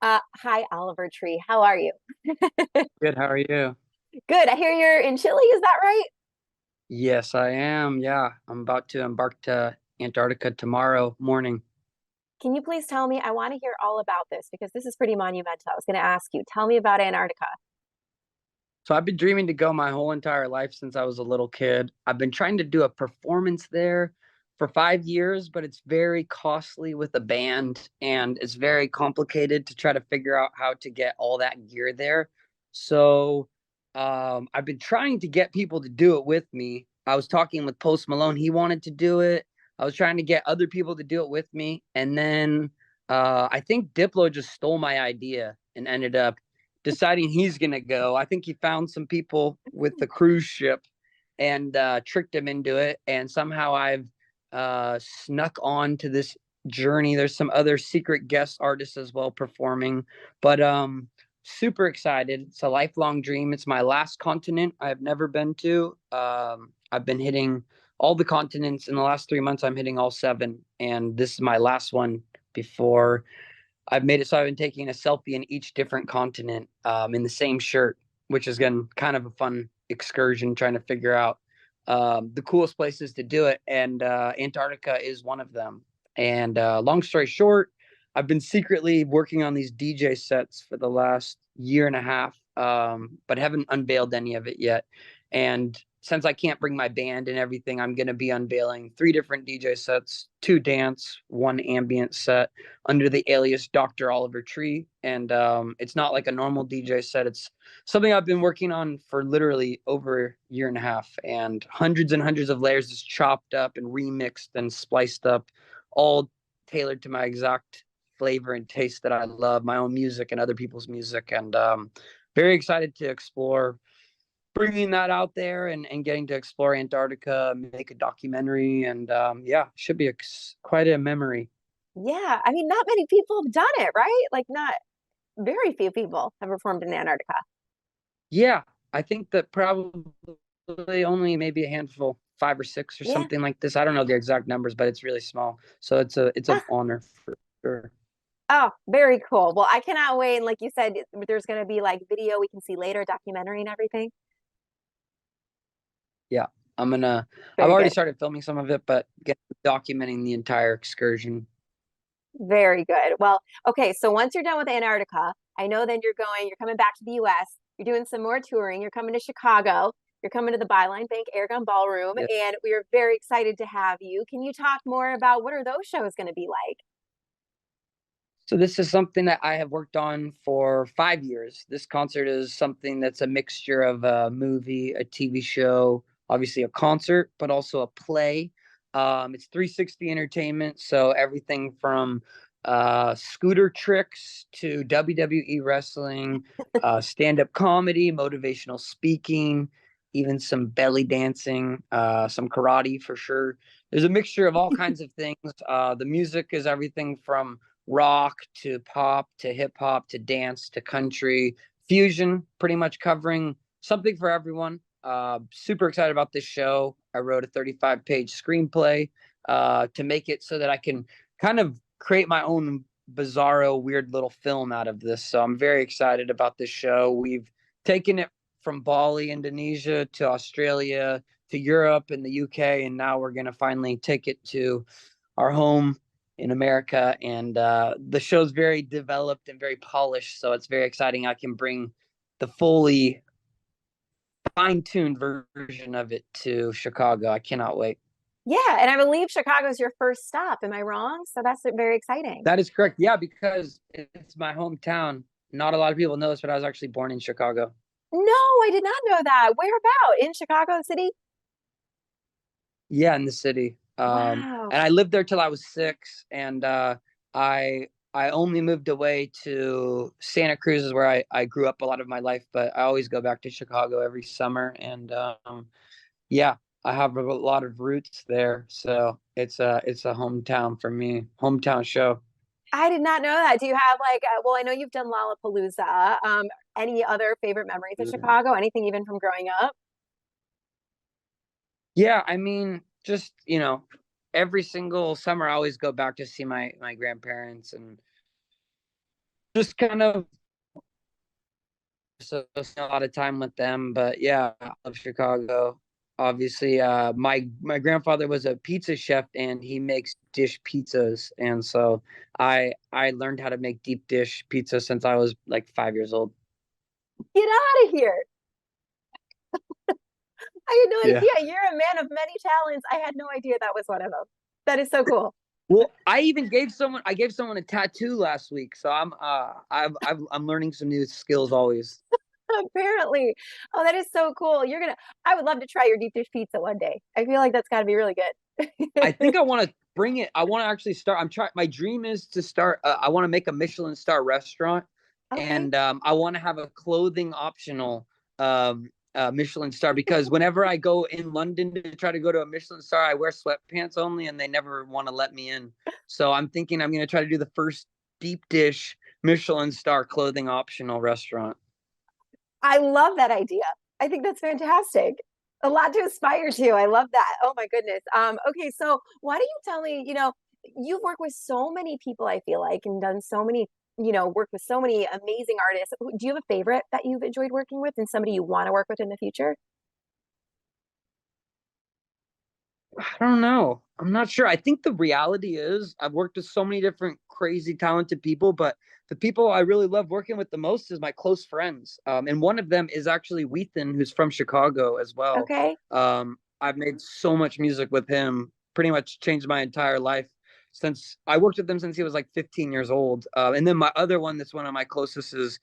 Hi, Oliver Tree. How are you? Good. How are you? Good. I hear you're in Chile. Is that right? Yes, I am. Yeah, I'm about to embark to Antarctica tomorrow morning. Can you please tell me? I want to hear all about this because this is pretty monumental. I was going to ask you, tell me about Antarctica. So I've been dreaming to go my whole entire life since I was a little kid. I've been trying to do a performance there for 5 years, but it's very costly with a band and it's very complicated to try to figure out how to get all that gear there. So I've been trying to get people to do it with me. I was talking with Post Malone, he wanted to do it. I was trying to get other people to do it with me. And then I think Diplo just stole my idea and ended up deciding he's going to go. I think he found some people with the cruise ship and tricked him into it. And somehow I've snuck on to this journey. There's some other secret guest artists as well performing, but super excited. It's a lifelong dream. It's my last continent I've never been to. I've been hitting all the continents in the last 3 months. I'm hitting all seven, and this is my last one before I've made it so I've been taking a selfie in each different continent in the same shirt, which has been kind of a fun excursion trying to figure out the coolest places to do it. And Antarctica is one of them. And long story short, I've been secretly working on these DJ sets for the last year and a half, but haven't unveiled any of it yet. And since I can't bring my band and everything, I'm going to be unveiling three different DJ sets, two dance, one ambient set under the alias Dr. Oliver Tree. And it's not like a normal DJ set. It's something I've been working on for literally over a year and a half. And hundreds of layers is chopped up and remixed and spliced up, all tailored to my exact flavor and taste that I love, my own music and other people's music. And very excited to explore bringing that out there and getting to explore Antarctica, make a documentary. And yeah, should be quite a memory. Yeah, I mean, not many people have done it, right? Like, not very few people have performed in Antarctica. Yeah, I think that probably only maybe a handful, five or six or Yeah. something like this. I don't know the exact numbers, but it's really small. So it's an Ah, honor for sure. oh, very cool. Well, I cannot wait. And like you said, there's going to be like video we can see later, documentary and everything. Yeah, I've Very already good. started filming some of it, but documenting the entire excursion. Very good. Well, okay, so once you're done with Antarctica, I know then you're coming back to the US, you're doing some more touring, you're coming to Chicago, you're coming to the Byline Bank Airgun Ballroom, Yeah. and we are very excited to have you. Can you talk more about what are those shows going to be like? So this is something that I have worked on for 5 years. This concert is something that's a mixture of a movie, a TV show, obviously a concert, but also a play. It's 360 entertainment, so everything from scooter tricks to WWE wrestling, stand-up comedy, motivational speaking, even some belly dancing, some karate for sure. There's a mixture of all kinds of things. The music is everything from rock to pop to hip hop to dance to country fusion, pretty much covering something for everyone. Super excited about this show. I wrote a 35-page screenplay to make it so that I can kind of create my own bizarro, weird little film out of this. So I'm very excited about this show. We've taken it from Bali, Indonesia to Australia to Europe and the UK, and now we're going to finally take it to our home in America. And the show's very developed and very polished, so it's very exciting. I can bring the fully fine-tuned version of it to Chicago. I cannot wait. Yeah, and I believe Chicago's your first stop. Am I wrong? So that's very exciting. That is correct. Yeah, because it's my hometown. Not a lot of people know this, but I was actually born in Chicago. No, I did not know that. Where about? In Chicago City? Yeah, in the city. Wow. And I lived there till I was 6, and I I only moved away to Santa Cruz is where I grew up a lot of my life, but I always go back to Chicago every summer, and yeah, I have a lot of roots there, so it's a hometown for me, hometown show. I did not know that. Do you have like, well, I know you've done Lollapalooza. Any other favorite memories of Chicago? Anything even from growing up? Yeah, I mean, just every single summer I always go back to see my grandparents, and just kind of so spent a lot of time with them. But yeah, I love Chicago. Obviously, my grandfather was a pizza chef and he makes dish pizzas, and so I learned how to make deep dish pizza since I was like 5 years old. Get out of here. I had no Yeah. idea. You're a man of many talents. I had no idea that was one of them. That is so cool. Well, I gave someone a tattoo last week, so I'm learning some new skills always. Apparently. Oh, that is so cool. I would love to try your deep dish pizza one day. I feel like that's got to be really I good. think I want to bring it. I want to actually start. I'm trying. My dream is to start. I want to make a Michelin star restaurant, Okay. and I want to have a clothing optional Michelin star because whenever I go in London to try to go to a Michelin star, I wear sweatpants only, and they never want to let me in. So I'm thinking I'm going to try to do the first deep dish Michelin star clothing optional restaurant. I love that idea. I think that's fantastic. A lot to aspire to. I love that. Oh my goodness. Okay, so why don't you tell me, you've worked with so many people, I feel like, and done so many, worked with so many amazing artists. Do you have a favorite that you've enjoyed working with and somebody you want to work with in the future? I don't know. I'm not sure. I think the reality is I've worked with so many different crazy talented people, but the people I really love working with the most is my close friends. And one of them is actually Weethan, who's from Chicago as well. Okay. I've made so much music with him, pretty much changed my entire life since I worked with him since he was like 15 years old. And then my other one that's one of my closest is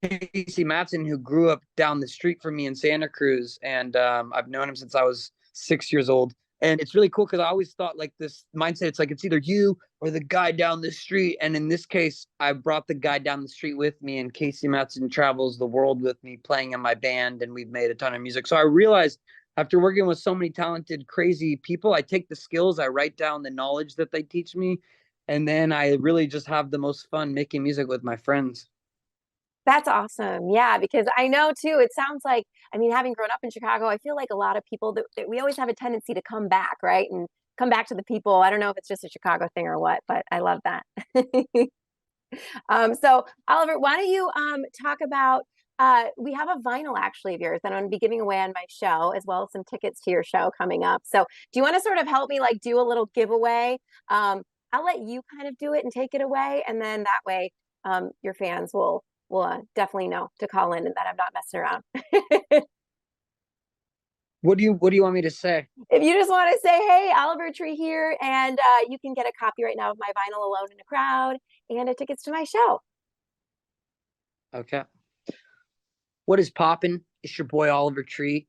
Casey Matson, who grew up down the street from me in Santa Cruz, and I've known him since I was 6 years old. And it's really cool because I always thought like this mindset. It's like it's either you or the guy down the street. And in this case, I brought the guy down the street with me, and Casey Matson travels the world with me, playing in my band, and we've made a ton of music. So I realized after working with so many talented, crazy people, I take the skills, I write down the knowledge that they teach me, and then I really just have the most fun making music with my friends. That's awesome. Yeah, because I know too, it sounds like, I mean, having grown up in Chicago, I feel like a lot of people that we always have a tendency to come back, right? And come back to the people. I don't know if it's just a Chicago thing or what, but I love that. So Oliver, why don't you talk about we have a vinyl actually of yours that I'm going to be giving away on my show, as well as some tickets to your show coming up. So do you want to sort of help me like do a little giveaway? I'll let you kind of do it and take it away, and then that way your fans will definitely know to call in and that I'm not messing around. What do you want me to say? If you just want to say, hey, Oliver Tree here, and you can get a copy right now of my vinyl Alone in a Crowd and tickets to my show. Okay. What is poppin'? It's your boy Oliver Tree,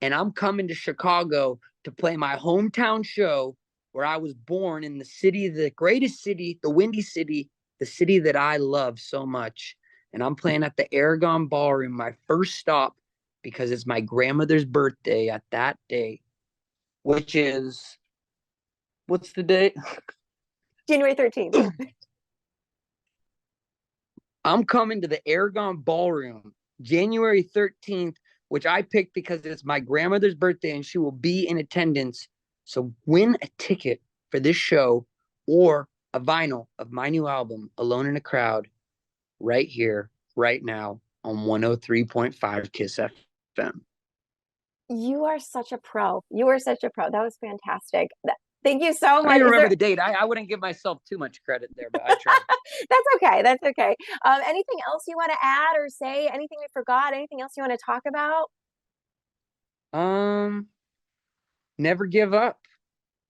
and I'm coming to Chicago to play my hometown show where I was born in the city, the greatest city, the Windy City, the city that I love so much. And I'm playing at the Aragon Ballroom, my first stop, because it's my grandmother's birthday at that day, which is what's the date? January 13th. I'm coming to the Aragon Ballroom January 13th, which I picked because it's my grandmother's birthday and she will be in attendance. So win a ticket for this show or a vinyl of my new album, Alone in a Crowd, right here, right now on 103.5 KISS FM. You are such a pro. You are such a pro. That was fantastic. Thank you so I don't much. even Is remember there the date. I wouldn't give myself too much credit there, but I tried. That's okay. That's okay. Anything else you want to add or say? Anything we forgot? Anything else you want to talk about? Um, Never give up.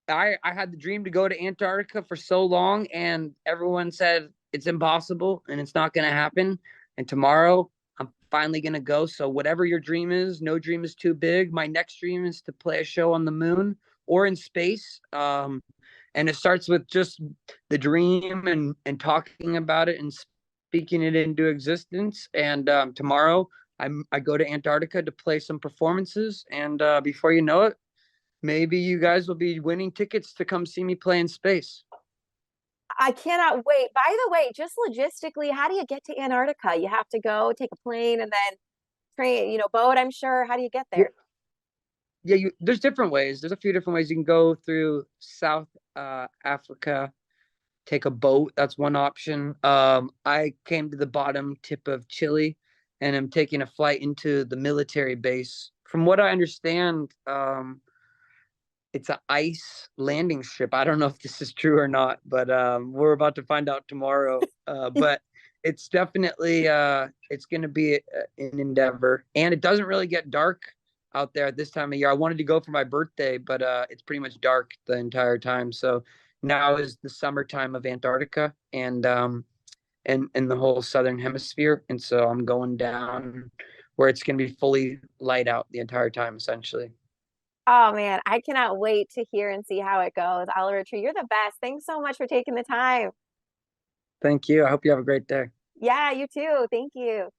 I had the dream to go to Antarctica for so long, and everyone said it's impossible and it's not going to happen. And tomorrow, I'm finally going to go. So, whatever your dream is, no dream is too big. My next dream is to play a show on the moon or in space. And it starts with just the dream and talking about it and speaking it into existence. And tomorrow, I go to Antarctica to play some performances. And before you know it, maybe you guys will be winning tickets to come see me play in space. I cannot wait. By the way, just logistically, how do you get to Antarctica? You have to go take a plane and then train, boat, I'm sure. How do you get Yeah, there? yeah. There's different ways. There's a few different ways you can go through South Africa. take a boat. That's one option. I came to the bottom tip of Chile and I'm taking a flight into the military base. From what I understand, it's an ice landing strip. I don't know if this is true or not, but we're about to find out tomorrow. But it's definitely it's going to be an endeavor, and it doesn't really get dark out there at this time of year. I wanted to go for my birthday, but it's pretty much dark the entire time. So now is the summertime of Antarctica and in the whole southern hemisphere, and so I'm going down where it's going to be fully light out the entire time, essentially. Oh man, I cannot wait to hear and see how it goes. Oliver Tree, you're the best. Thanks so much for taking the time. Thank you. I hope you have a great day. Yeah, you too. Thank you.